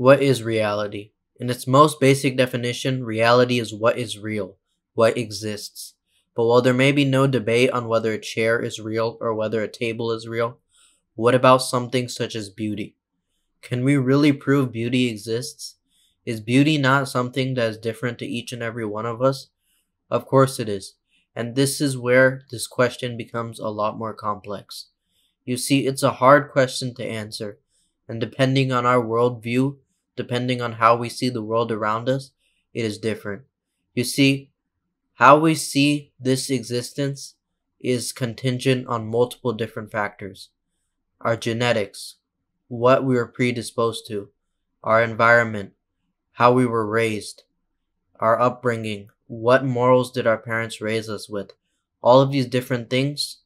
What is reality? In its most basic definition, reality is what is real, what exists. But while there may be no debate on whether a chair is real or whether a table is real, what about something such as beauty? Can we really prove beauty exists? Is beauty not something that is different to each and every one of us? Of course it is. And this is where this question becomes a lot more complex. You see, it's a hard question to answer, and depending on our worldview, depending on how we see the world around us, it is different. You see, how we see this existence is contingent on multiple different factors. Our genetics, what we were predisposed to, our environment, how we were raised, our upbringing, what morals did our parents raise us with. All of these different things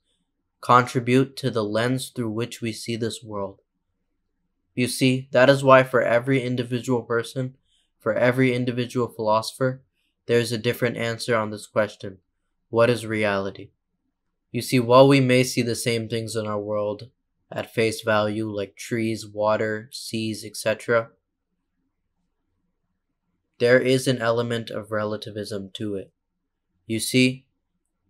contribute to the lens through which we see this world. You see, that is why for every individual person, for every individual philosopher, there is a different answer on this question. What is reality? You see, while we may see the same things in our world at face value, like trees, water, seas, etc., there is an element of relativism to it. You see,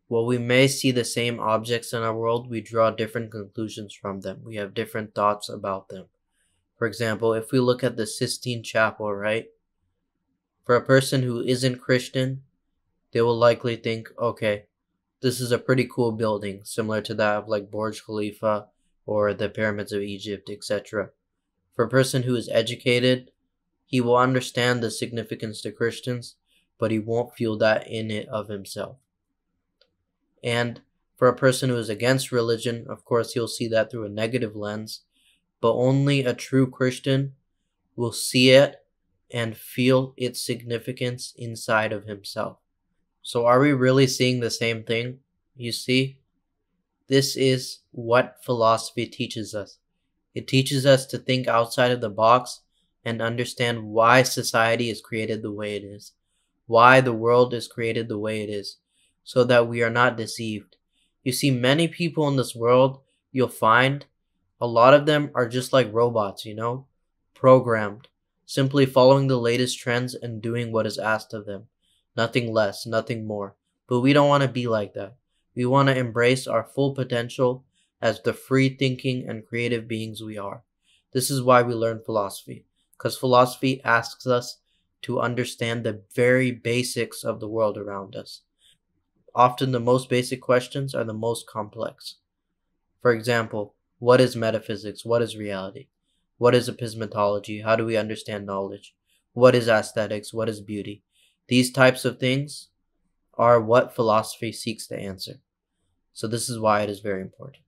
while we may see the same objects in our world, we draw different conclusions from them. We have different thoughts about them. For example, if we look at the Sistine Chapel, right? For a person who isn't Christian, they will likely think, okay, this is a pretty cool building, similar to that of like Burj Khalifa or the pyramids of Egypt, etc. For a person who is educated, he will understand the significance to Christians, but he won't feel that in it of himself. And for a person who is against religion, of course, he'll see that through a negative lens, but only a true Christian will see it and feel its significance inside of himself. So are we really seeing the same thing? You see, this is what philosophy teaches us. It teaches us to think outside of the box and understand why society is created the way it is, why the world is created the way it is, so that we are not deceived. You see, many people in this world, you'll find, a lot of them are just like robots, programmed, simply following the latest trends and doing what is asked of them. Nothing less, nothing more. But we don't want to be like that. We want to embrace our full potential as the free thinking and creative beings we are. This is why we learn philosophy, because philosophy asks us to understand the very basics of the world around us. Often the most basic questions are the most complex. For example, what is metaphysics? What is reality? What is epistemology? How do we understand knowledge? What is aesthetics? What is beauty? These types of things are what philosophy seeks to answer. So this is why it is very important.